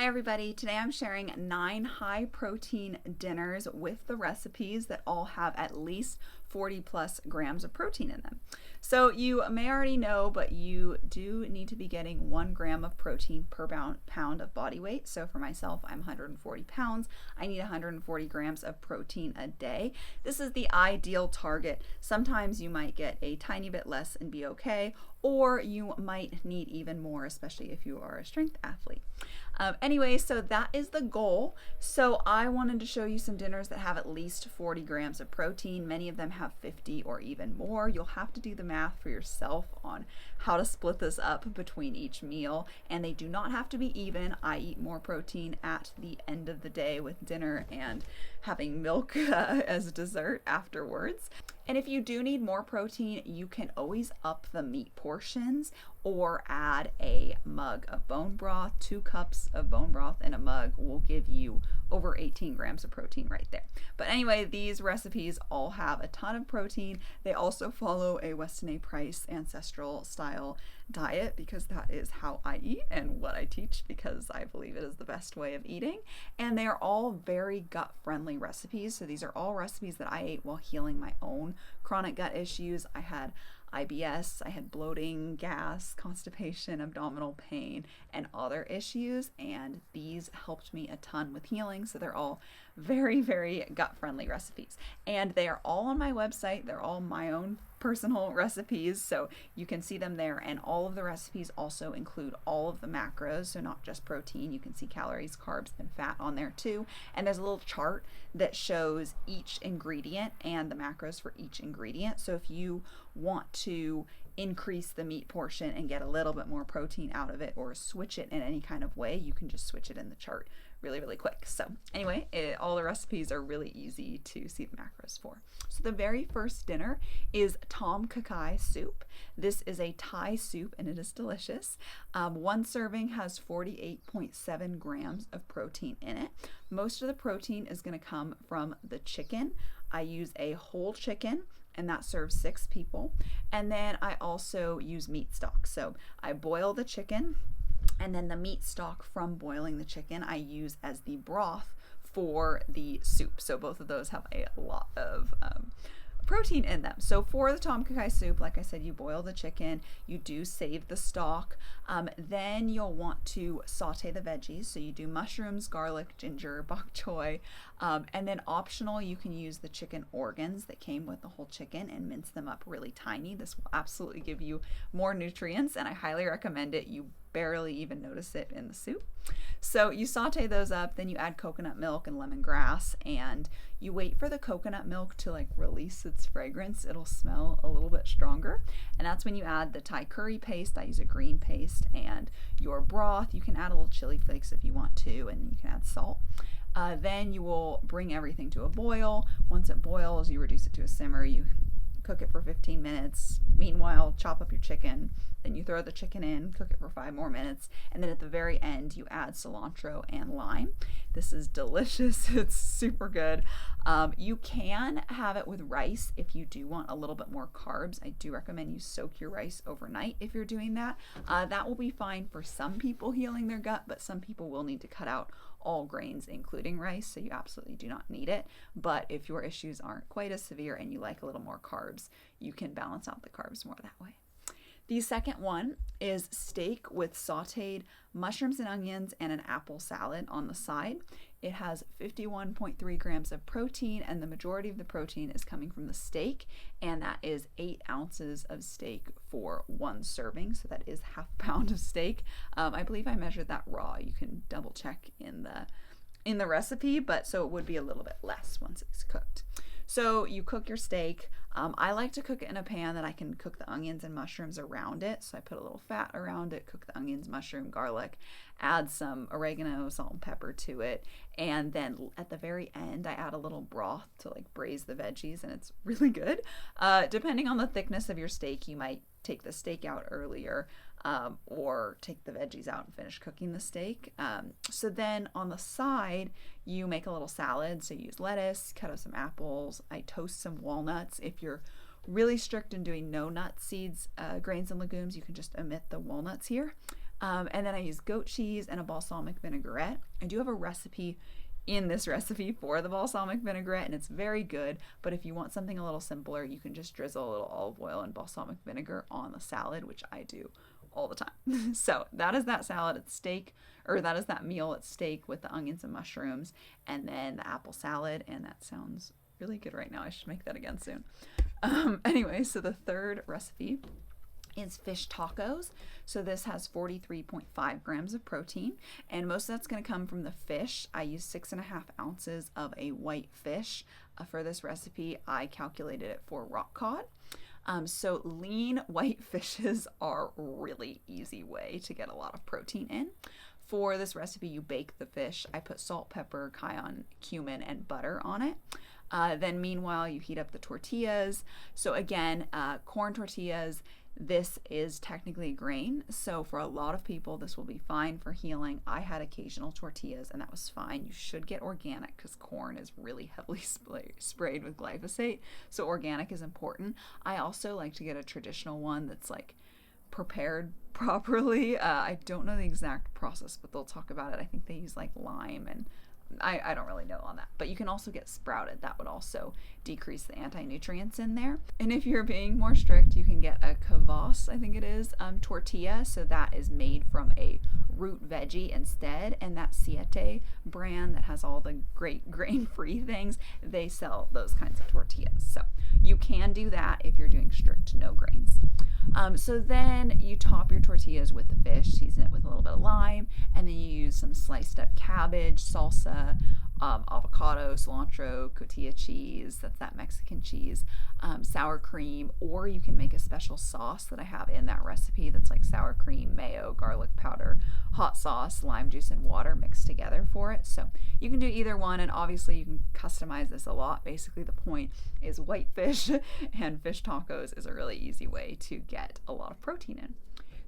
Hi everybody, today I'm sharing 9 high protein dinners with the recipes that all have at least 40 plus grams of protein in them. So you may already know, but you do need to be getting 1 gram of protein per pound of body weight. So for myself, I'm 140 pounds. I need 140 grams of protein a day. This is the ideal target. Sometimes you might get a tiny bit less and be okay, or you might need even more, especially if you are a strength athlete. Anyway, so that is the goal. So I wanted to show you some dinners that have at least 40 grams of protein. Many of them have 50 or even more. You'll have to do the math for yourself on how to split this up between each meal, and they do not have to be even. I eat more protein at the end of the day with dinner and having milk as dessert afterwards. And if you do need more protein, you can always up the meat portions or add a mug of bone broth. 2 cups of bone broth in a mug will give you over 18 grams of protein right there. But anyway, these recipes all have a ton of protein. They also follow a Weston A Price ancestral style diet because that is how I eat and what I teach, because I believe it is the best way of eating. And they are all very gut friendly recipes. So these are all recipes that I ate while healing my own chronic gut issues. I had IBS, I had bloating, gas, constipation, abdominal pain, and other issues, and these helped me a ton with healing. So they're all very, very gut-friendly recipes, and they are all on my website. They're all my own personal recipes, so you can see them there, and all of the recipes also include all of the macros, so not just protein. You can see calories, carbs, and fat on there too, and there's a little chart that shows each ingredient and the macros for each ingredient. So if you want to increase the meat portion and get a little bit more protein out of it, or switch it in any kind of way, you can just switch it in the chart really quick. So anyway, all the recipes are really easy to see the macros for. So the very first dinner is Tom Kha Kai soup. This is a Thai soup and it is delicious. 1 serving has 48.7 grams of protein in it. Most of the protein is going to come from the chicken. I use a whole chicken, and that serves 6 people. And then I also use meat stock. So I boil the chicken, and then the meat stock from boiling the chicken I use as the broth for the soup. So both of those have a lot of protein in them. So for the Tom Kha Kai soup, like I said, you boil the chicken, you do save the stock, then you'll want to saute the veggies. So you do mushrooms, garlic, ginger, bok choy, and then optional, you can use the chicken organs that came with the whole chicken and mince them up really tiny. This will absolutely give you more nutrients, and I highly recommend it. You barely even notice it in the soup. So you saute those up, then you add coconut milk and lemongrass, and you wait for the coconut milk to release its fragrance. It'll smell a little bit stronger, and that's when you add the Thai curry paste. I use a green paste, and your broth. You can add a little chili flakes if you want to, and you can add salt. Then you will bring everything to a boil. Once it boils, you reduce it to a simmer. You cook it for 15 minutes. Meanwhile, chop up your chicken. Then you throw the chicken in, cook it for 5 more minutes, and then at the very end, you add cilantro and lime. This is delicious. It's super good. You can have it with rice if you do want a little bit more carbs. I do recommend you soak your rice overnight if you're doing that. That will be fine for some people healing their gut, but some people will need to cut out all grains, including rice, so you absolutely do not need it. But if your issues aren't quite as severe and you like a little more carbs, you can balance out the carbs more that way. The second one is steak with sauteed mushrooms and onions and an apple salad on the side. It has 51.3 grams of protein, and the majority of the protein is coming from the steak, and that is 8 ounces of steak for 1 serving, so that is half a pound of steak. I believe I measured that raw. You can double check in the recipe, but so it would be a little bit less once it's cooked. So you cook your steak. I like to cook it in a pan that I can cook the onions and mushrooms around it. So I put a little fat around it, cook the onions, mushroom, garlic, add some oregano, salt, and pepper to it. And then at the very end, I add a little broth to braise the veggies, and it's really good. Depending on the thickness of your steak, you might take the steak out earlier, or take the veggies out and finish cooking the steak. So then on the side, you make a little salad. So you use lettuce, cut up some apples. I toast some walnuts. If you're really strict in doing no nuts, seeds, grains, and legumes, you can just omit the walnuts here. And then I use goat cheese and a balsamic vinaigrette. I do have a recipe in this recipe for the balsamic vinaigrette, and it's very good. But if you want something a little simpler, you can just drizzle a little olive oil and balsamic vinegar on the salad, which I do all the time. So that is that salad. It's steak, or that is that meal. It's steak with the onions and mushrooms, and then the apple salad. And that sounds really good right now. I should make that again soon. Anyway, so the third recipe is fish tacos. So this has 43.5 grams of protein, and most of that's going to come from the fish. I use 6.5 ounces of a white fish for this recipe. I calculated it for rock cod. So lean white fishes are a really easy way to get a lot of protein in. For this recipe, you bake the fish. I put salt, pepper, cayenne, cumin, and butter on it. Then meanwhile, you heat up the tortillas. So again, corn tortillas. This is technically grain, so for a lot of people, this will be fine for healing. I had occasional tortillas, and that was fine. You should get organic because corn is really heavily sprayed with glyphosate, so organic is important. I also like to get a traditional one that's like prepared properly. I don't know the exact process, but they'll talk about it. I think they use like lime, and I don't really know on that, but you can also get sprouted. That would also decrease the anti-nutrients in there. And if you're being more strict, you can get a kvass, I think it is, tortilla. So that is made from a root veggie instead. And that Siete brand that has all the great grain-free things, they sell those kinds of tortillas. So you can do that if you're doing strict no grains. So then you top your tortillas with the fish, season it with a little bit of lime, and then you use some sliced up cabbage, salsa, avocado, cilantro, cotija cheese, that's that Mexican cheese, sour cream, or you can make a special sauce that I have in that recipe that's like sour cream, mayo, garlic powder, hot sauce, lime juice, and water mixed together for it. So you can do either one, and obviously you can customize this a lot. Basically the point is white fish and fish tacos is a really easy way to get a lot of protein in.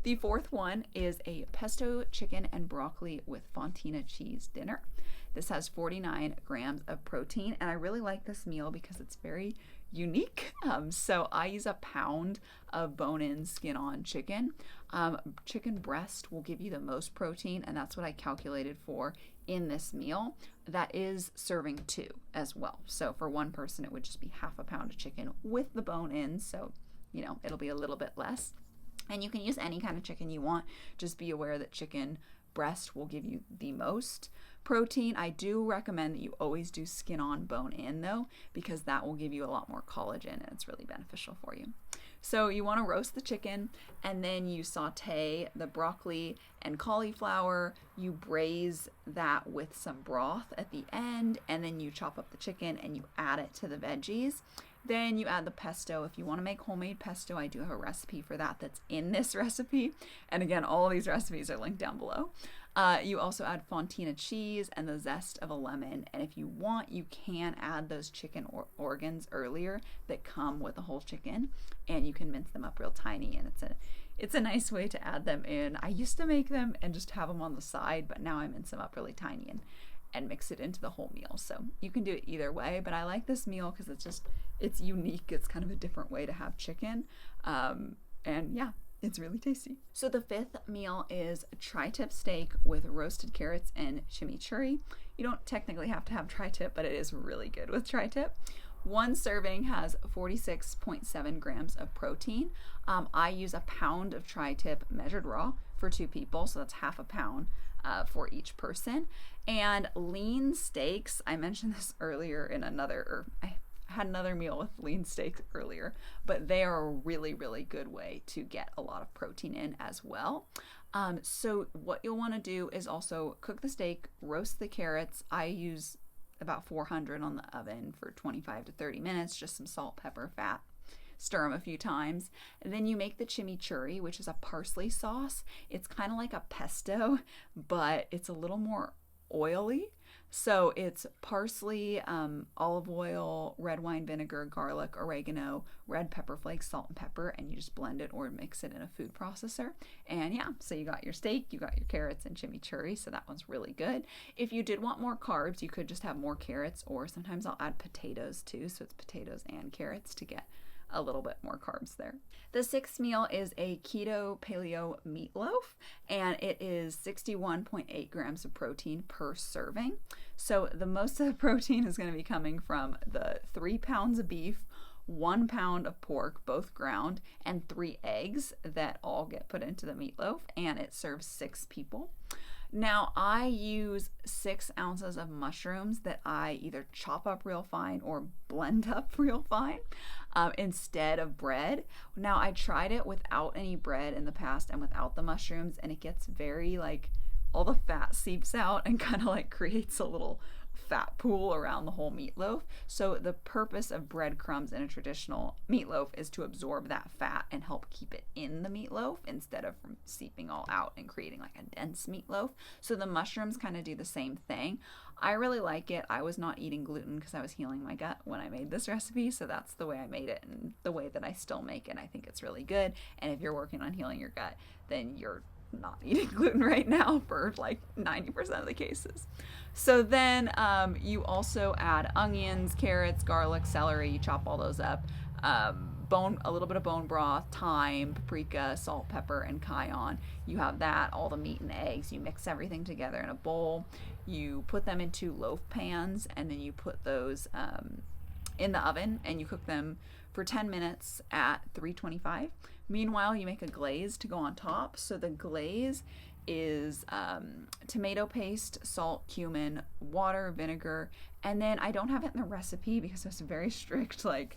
The fourth one is a pesto chicken and broccoli with fontina cheese dinner. This has 49 grams of protein, and I really like this meal because it's very unique. So I use a pound of bone-in, skin-on chicken. Chicken breast will give you the most protein, and that's what I calculated for in this meal. That is serving 2 as well. So for one person, it would just be half a pound of chicken with the bone in, so you know it'll be a little bit less. And you can use any kind of chicken you want. Just be aware that chicken breast will give you the most protein. I do recommend that you always do skin on, bone in though, because that will give you a lot more collagen and it's really beneficial for you. So you want to roast the chicken, and then you saute the broccoli and cauliflower. You braise that with some broth at the end, and then you chop up the chicken and you add it to the veggies. Then you add the pesto. If you want to make homemade pesto, I do have a recipe for that that's in this recipe. And again, all these recipes are linked down below. You also add fontina cheese and the zest of a lemon. And if you want, you can add those chicken organs earlier that come with the whole chicken, and you can mince them up real tiny. And it's a nice way to add them in. I used to make them and just have them on the side, but now I mince them up really tiny and mix it into the whole meal. So you can do it either way, but I like this meal because it's unique. It's kind of a different way to have chicken. And yeah, it's really tasty. So the fifth meal is tri-tip steak with roasted carrots and chimichurri. You don't technically have to have tri-tip, but it is really good with tri-tip. One serving has 46.7 grams of protein. I use a pound of tri-tip measured raw for 2 people, so that's half a pound for each person. And lean steaks, I mentioned this earlier in I had another meal with lean steaks earlier, but they are a really, really good way to get a lot of protein in as well. So what you'll want to do is also cook the steak, roast the carrots. I use about 400 on the oven for 25 to 30 minutes, just some salt, pepper, fat. Stir them a few times. And then you make the chimichurri, which is a parsley sauce. It's kind of like a pesto, but it's a little more oily. So it's parsley, olive oil, red wine vinegar, garlic, oregano, red pepper flakes, salt and pepper, and you just blend it or mix it in a food processor. And yeah, so you got your steak, you got your carrots and chimichurri, so that one's really good. If you did want more carbs, you could just have more carrots, or sometimes I'll add potatoes too, so it's potatoes and carrots to get a little bit more carbs there. The sixth meal is a keto paleo meatloaf, and it is 61.8 grams of protein per serving. So the most of the protein is going to be coming from the 3 pounds of beef, 1 pound of pork, both ground, and 3 eggs that all get put into the meatloaf, and it serves 6 people. Now, I use 6 ounces of mushrooms that I either chop up real fine or blend up real fine instead of bread. Now, I tried it without any bread in the past and without the mushrooms, and it gets very like all the fat seeps out and kind of like creates a little fat pool around the whole meatloaf. So the purpose of breadcrumbs in a traditional meatloaf is to absorb that fat and help keep it in the meatloaf instead of from seeping all out and creating like a dense meatloaf. So the mushrooms kind of do the same thing. I really like it. I was not eating gluten because I was healing my gut when I made this recipe, so that's the way I made it and the way that I still make it. I think it's really good, and if you're working on healing your gut, then you're not eating gluten right now for like 90% of the cases. So then you also add onions, carrots, garlic, celery. You chop all those up. A little bit of bone broth, thyme, paprika, salt, pepper, and cayenne. You have that, all the meat and eggs. You mix everything together in a bowl. You put them into loaf pans, and then you put those in the oven, and you cook them for 10 minutes at 325. Meanwhile, you make a glaze to go on top. So the glaze is tomato paste, salt, cumin, water, vinegar, and then I don't have it in the recipe because I was very strict, like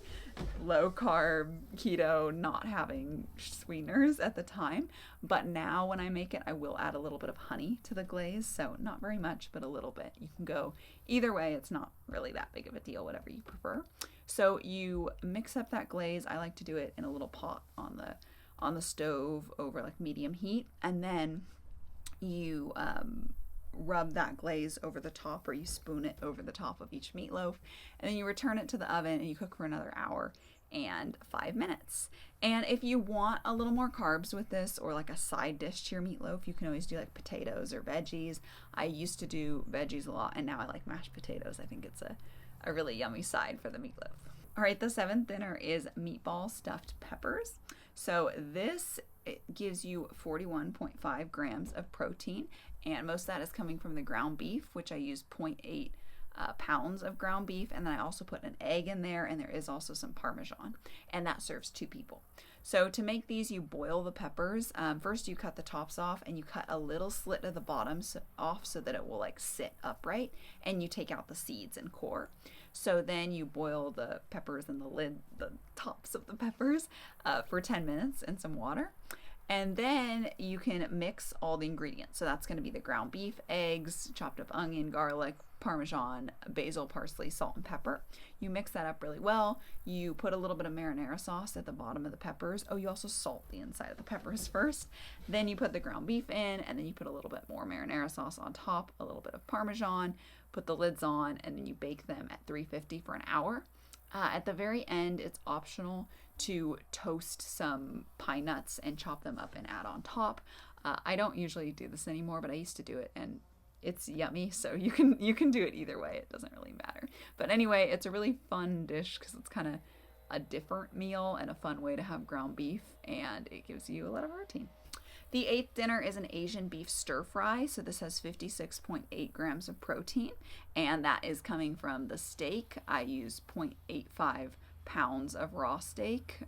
low carb, keto, not having sweeteners at the time. But now when I make it, I will add a little bit of honey to the glaze. So not very much, but a little bit. You can go either way. It's not really that big of a deal, whatever you prefer. So you mix up that glaze. I like to do it in a little pot on the stove over like medium heat, and then you rub that glaze over the top, or you spoon it over the top of each meatloaf, and then you return it to the oven and you cook for another hour and 5 minutes. And if you want a little more carbs with this, or like a side dish to your meatloaf, you can always do like potatoes or veggies. I used to do veggies a lot, and now I like mashed potatoes. I think it's a really yummy side for the meatloaf. All right, the seventh dinner is meatball stuffed peppers. So this, it gives you 41.5 grams of protein, and most of that is coming from the ground beef, which I use 0.8 pounds of ground beef, and then I also put an egg in there, and there is also some Parmesan, and that serves 2 people. So to make these, you boil the peppers. First you cut the tops off, and you cut a little slit of the bottoms off so that it will like sit upright, and you take out the seeds and core. So then you boil the peppers and the tops of the peppers for 10 minutes in some water. And then you can mix all the ingredients. So that's going to be the ground beef, eggs, chopped up onion, garlic, Parmesan, basil, parsley, salt, and pepper. You mix that up really well. You put a little bit of marinara sauce at the bottom of the peppers. Oh, you also salt the inside of the peppers first. Then you put the ground beef in, and then you put a little bit more marinara sauce on top, a little bit of Parmesan, put the lids on, and then you bake them at 350 for an hour. At the very end, it's optional to toast some pine nuts and chop them up and add on top. I don't usually do this anymore, but I used to do it, and it's yummy, so you can do it either way. It doesn't really matter. But anyway, it's a really fun dish because it's kind of a different meal and a fun way to have ground beef, and it gives you a lot of protein. The eighth dinner is an Asian beef stir fry. So this has 56.8 grams of protein, and that is coming from the steak. I use 0.85 pounds of raw steak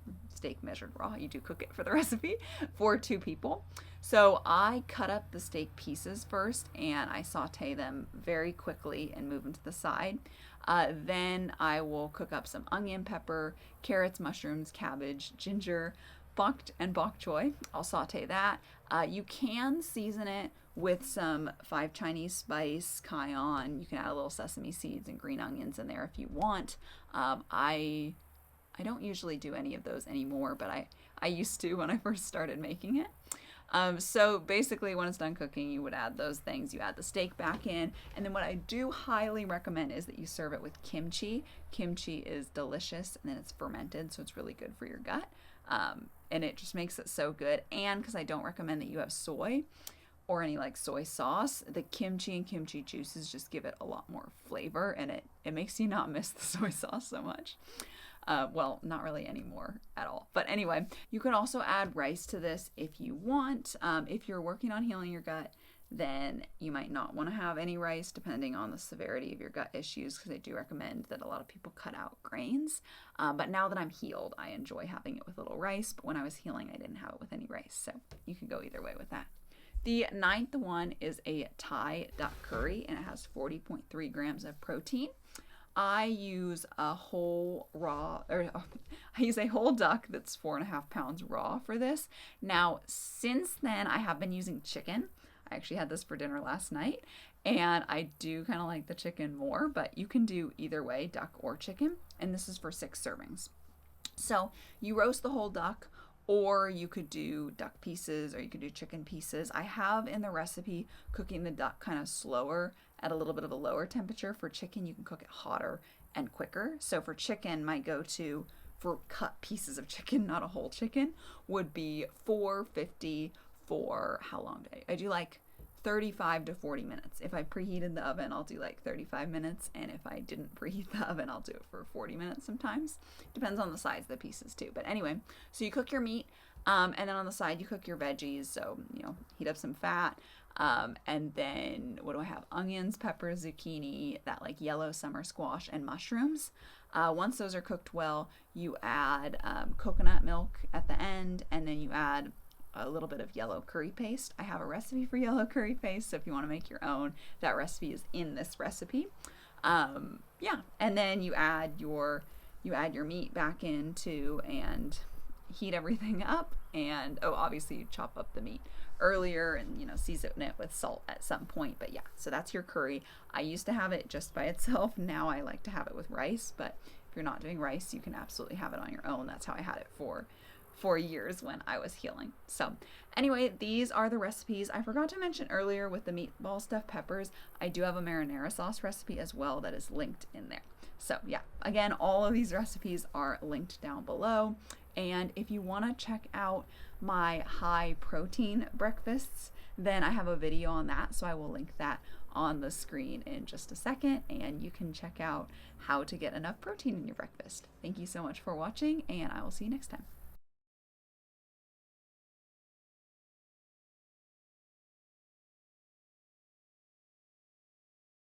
measured raw. You do cook it for the recipe for 2 people. So I cut up the steak pieces first, and I saute them very quickly and move them to the side. Then I will cook up some onion, pepper, carrots, mushrooms, cabbage, ginger, bok and bok choy. I'll saute that. You can season it with some 5 Chinese spice, cayenne. You can add a little sesame seeds and green onions in there if you want. I don't usually do any of those anymore, but I used to when I first started making it. So basically when it's done cooking, you would add those things. You add the steak back in, and then what I do highly recommend is that you serve it with kimchi. Kimchi is delicious, and then it's fermented, so it's really good for your gut. And it just makes it so good. And because I don't recommend that you have soy or any like soy sauce, the kimchi and kimchi juices just give it a lot more flavor, and it makes you not miss the soy sauce so much. Well, not really anymore at all. But anyway, you can also add rice to this if you want. If you're working on healing your gut, then you might not want to have any rice depending on the severity of your gut issues, because I do recommend that a lot of people cut out grains. But now that I'm healed, I enjoy having it with a little rice. But when I was healing, I didn't have it with any rice. So you can go either way with that. The ninth one is a Thai duck curry, and it has 40.3 grams of protein. I use a whole duck that's 4.5 pounds raw for this. Now, since then, I have been using chicken. I actually had this for dinner last night, and I do kind of like the chicken more, but you can do either way, duck or chicken, and this is for 6 servings. So you roast the whole duck, or you could do duck pieces, or you could do chicken pieces. I have in the recipe cooking the duck kind of slower at a little bit of a lower temperature. For chicken, you can cook it hotter and quicker. So for chicken, my go-to for cut pieces of chicken, not a whole chicken, would be 450 for how long do I do like 35 to 40 minutes. If I preheated the oven, I'll do like 35 minutes. And if I didn't preheat the oven, I'll do it for 40 minutes sometimes. Depends on the size of the pieces too. But anyway, so you cook your meat, and then on the side, you cook your veggies. So, heat up some fat. And then what do I have? Onions, peppers, zucchini, that like yellow summer squash, and mushrooms. Once those are cooked well, you add coconut milk at the end, and then you add a little bit of yellow curry paste. I have a recipe for yellow curry paste, so if you want to make your own, that recipe is in this recipe. And then you add your meat back into and heat everything up, and obviously you chop up the meat earlier and season it with salt at some point. But yeah, so that's your curry. I used to have it just by itself. Now I like to have it with rice, but if you're not doing rice, you can absolutely have it on your own. That's how I had it for 4 years when I was healing. So anyway, these are the recipes. I forgot to mention earlier with the meatball stuffed peppers, I do have a marinara sauce recipe as well that is linked in there. So yeah, again, all of these recipes are linked down below. And if you want to check out my high protein breakfasts, then I have a video on that. So I will link that on the screen in just a second, and you can check out how to get enough protein in your breakfast. Thank you so much for watching, and I will see you next time.